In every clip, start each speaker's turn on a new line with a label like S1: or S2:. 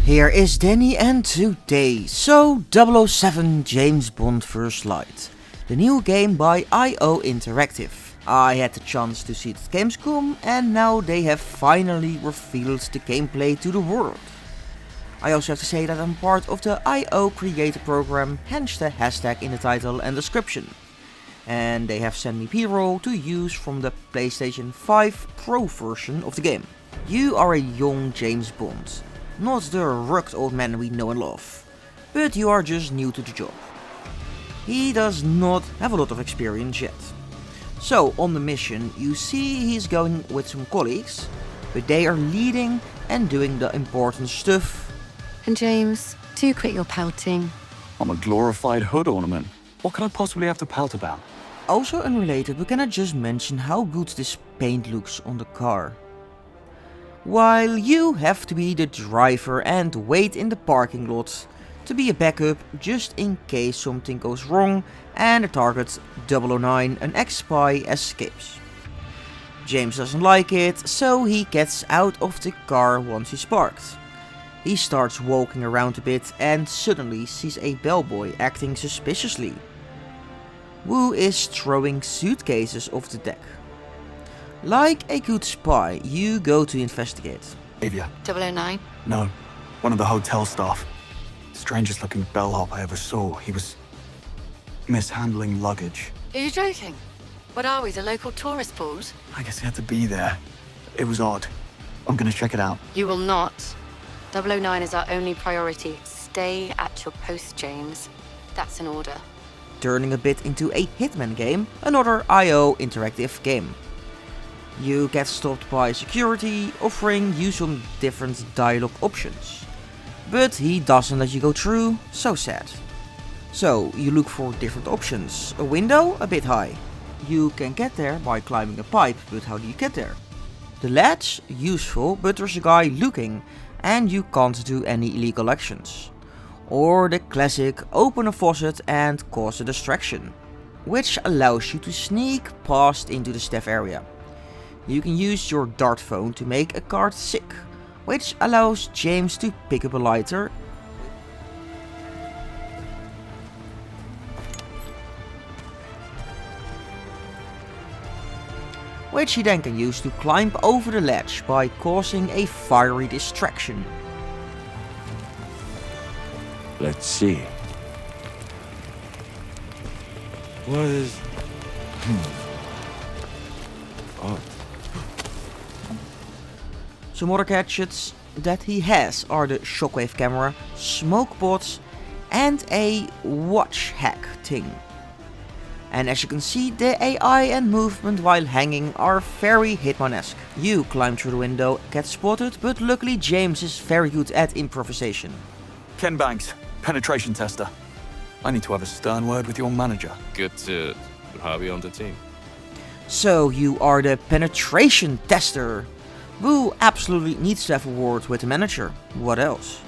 S1: Here is Danny, and today, 007 James Bond First Light, the new game by IO Interactive. I had the chance to see it at Gamescom, and now they have finally revealed the gameplay to the world. I also have to say that I'm part of the IO Creator Program, hence the hashtag in the title and description. And they have sent me B-roll to use from the PlayStation 5 Pro version of the game. You are a young James Bond. Not the rugged old man we know and love, but you are just new to the job. He does not have a lot of experience yet. So on the mission you see he's going with some colleagues, but they are leading and doing the important stuff.
S2: And James, do quit your pouting.
S3: I'm a glorified hood ornament. What can I possibly have to pout about?
S1: Also unrelated, but can I just mention how good this paint looks on the car? While you have to be the driver and wait in the parking lot to be a backup just in case something goes wrong and the target 009, an ex-spy, escapes. James doesn't like it, so he gets out of the car once he's parked. He starts walking around a bit and suddenly sees a bellboy acting suspiciously, who is throwing suitcases off the deck. Like a good spy, you go to investigate.
S3: Avia.
S2: 009?
S3: No, one of the hotel staff. Strangest looking bellhop I ever saw. He was mishandling luggage.
S2: Are you joking? What are we, the local tourist pools?
S3: I guess he had to be there. It was odd. I'm gonna check it out.
S2: You will not. 009 is our only priority. Stay at your post, James. That's an order.
S1: Turning a bit into a Hitman game, another IO Interactive game. You get stopped by security, offering you some different dialogue options. But he doesn't let you go through, so sad. So you look for different options. A window, a bit high. You can get there by climbing a pipe, but how do you get there? The ledge, useful, but there's a guy looking and you can't do any illegal actions. Or the classic, open a faucet and cause a distraction, which allows you to sneak past into the staff area. You can use your dart phone to make a guard sick, which allows James to pick up a lighter, which he then can use to climb over the ledge by causing a fiery distraction.
S3: Let's see. What is... Oh.
S1: Some other gadgets that he has are the shockwave camera, smoke bots and a watch hack thing. And as you can see, the AI and movement while hanging are very Hitman-esque. You climb through the window, get spotted, but luckily James is very good at improvisation.
S3: Ken Banks, penetration tester. I need to have a stern word with your manager.
S4: Good to have you on the team.
S1: So you are the penetration tester, who absolutely needs to have a word with the manager. What else?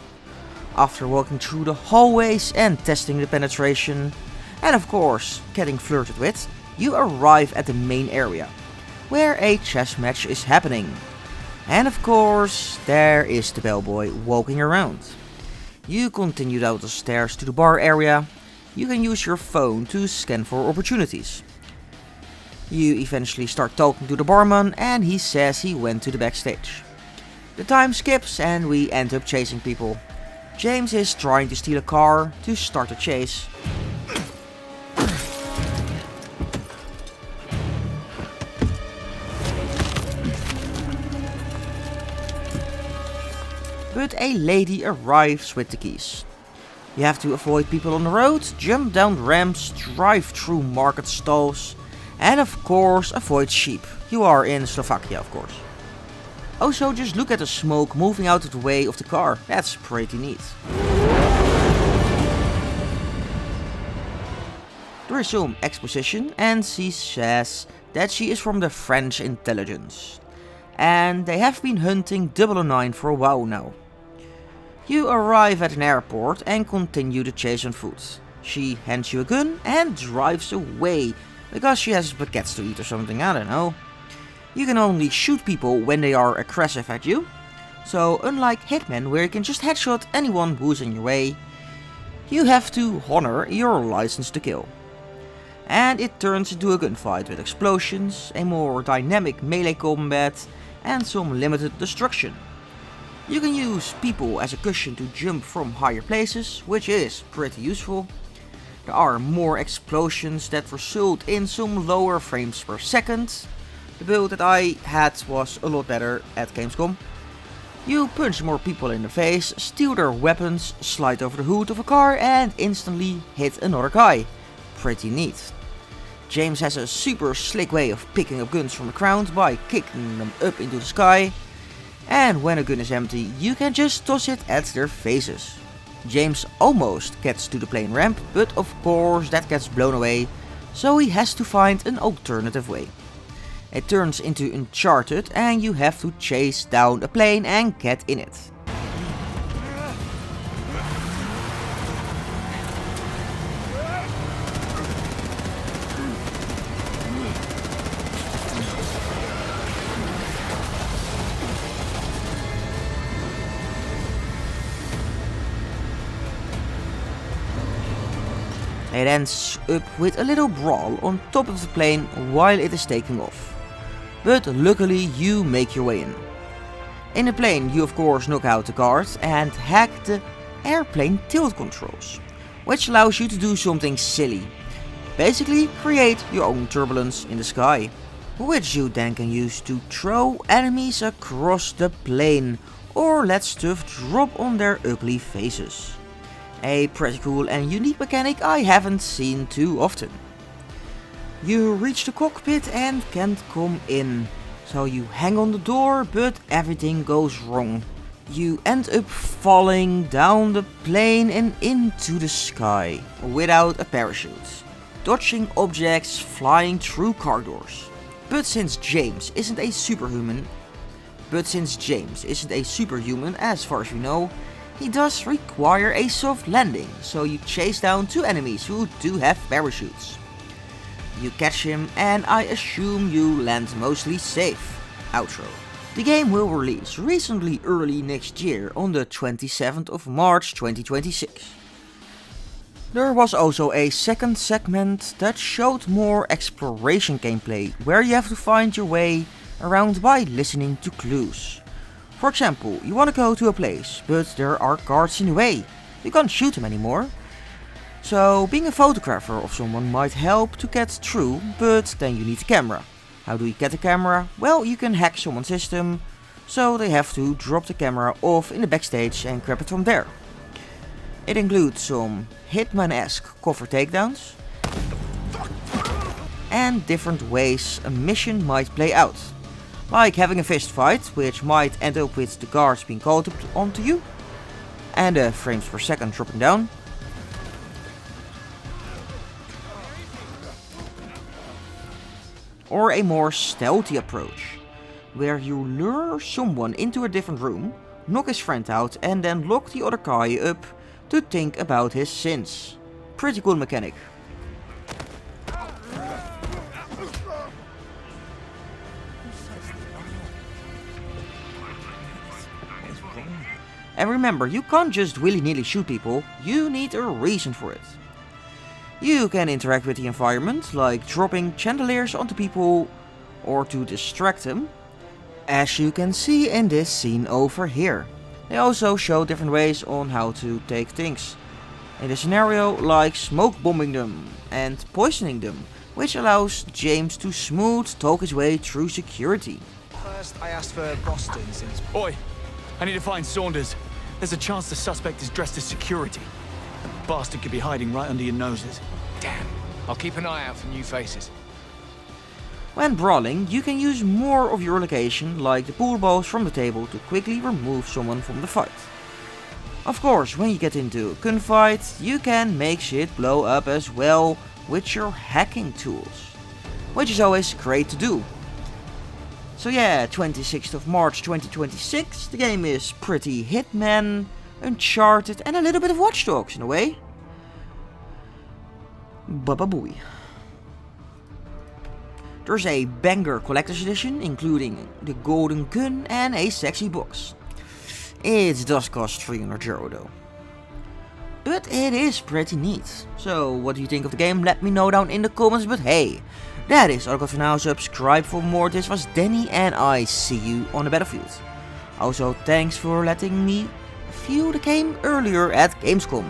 S1: After walking through the hallways and testing the penetration, and of course getting flirted with, you arrive at the main area, where a chess match is happening. And of course there is the bellboy walking around. You continue down the stairs to the bar area. You can use your phone to scan for opportunities. You eventually start talking to the barman and he says he went to the backstage. The time skips and we end up chasing people. James is trying to steal a car to start a chase. But a lady arrives with the keys. You have to avoid people on the road, jump down ramps, drive through market stalls, and of course avoid sheep. You are in Slovakia, of course. Also just look at the smoke moving out of the way of the car. That's pretty neat. There is some exposition and she says that she is from the French intelligence. And they have been hunting 009 for a while now. You arrive at an airport and continue the chase on foot. She hands you a gun and drives away because she has baguettes to eat or something, I don't know. You can only shoot people when they are aggressive at you, So unlike Hitman, where you can just headshot anyone who's in your way, you have to honor your license to kill. And it turns into a gunfight with explosions, a more dynamic melee combat and some limited destruction. You can use people as a cushion to jump from higher places, which is pretty useful. There are more explosions that result in some lower frames per second. The build that I had was a lot better at Gamescom. You punch more people in the face, steal their weapons, slide over the hood of a car and instantly hit another guy. Pretty neat. James has a super slick way of picking up guns from the ground by kicking them up into the sky. And when a gun is empty, you can just toss it at their faces. James almost gets to the plane ramp, but of course that gets blown away, so he has to find an alternative way. It turns into Uncharted and you have to chase down a plane and get in it. It ends up with a little brawl on top of the plane while it is taking off. But luckily you make your way in. In the plane you of course knock out the guard and hack the airplane tilt controls, which allows you to do something silly. Basically create your own turbulence in the sky, which you then can use to throw enemies across the plane or let stuff drop on their ugly faces. A pretty cool and unique mechanic I haven't seen too often. You reach the cockpit and can't come in, so you hang on the door but everything goes wrong. You end up falling down the plane and into the sky without a parachute, dodging objects, flying through car doors. But since James isn't a superhuman as far as we know, he does require a soft landing, so you chase down two enemies who do have parachutes. You catch him and I assume you land mostly safe. Outro. The game will release reasonably early next year on the 27th of March 2026. There was also a second segment that showed more exploration gameplay, where you have to find your way around by listening to clues. For example, you want to go to a place, but there are guards in the way. You can't shoot them anymore. So being a photographer of someone might help to get through, but then you need a camera. How do you get a camera? Well, you can hack someone's system, so they have to drop the camera off in the backstage and grab it from there. It includes some Hitman-esque cover takedowns and different ways a mission might play out. Like having a fist fight, which might end up with the guards being called onto you, and the frames per second dropping down. Or a more stealthy approach, where you lure someone into a different room, knock his friend out and then lock the other guy up to think about his sins. Pretty cool mechanic. And remember, you can't just willy-nilly shoot people, you need a reason for it. You can interact with the environment, like dropping chandeliers onto people or to distract them, as you can see in this scene over here. They also show different ways on how to take things. In the scenario, like smoke bombing them and poisoning them, which allows James to smooth talk his way through security.
S5: First, I asked for Boston since... Oi! I need to find Saunders. There's a chance the suspect is dressed as security. The bastard could be hiding right under your noses.
S6: Damn. I'll keep an eye out for new faces.
S1: When brawling, you can use more of your location, like the pool balls from the table, to quickly remove someone from the fight. Of course, when you get into a gunfight, you can make shit blow up as well with your hacking tools, which is always great to do. So yeah, 26th of March 2026, the game is pretty Hitman, Uncharted and a little bit of Watch Dogs in a way. Baba booey. There's a banger collector's edition, including the golden gun and a sexy box. it does cost 300 euro though. But it is pretty neat. So what do you think of the game? Let me know down in the comments. But hey, that is all I got for now. Subscribe for more. This was Danny and I see you on the battlefield. Also thanks for letting me view the game earlier at Gamescom.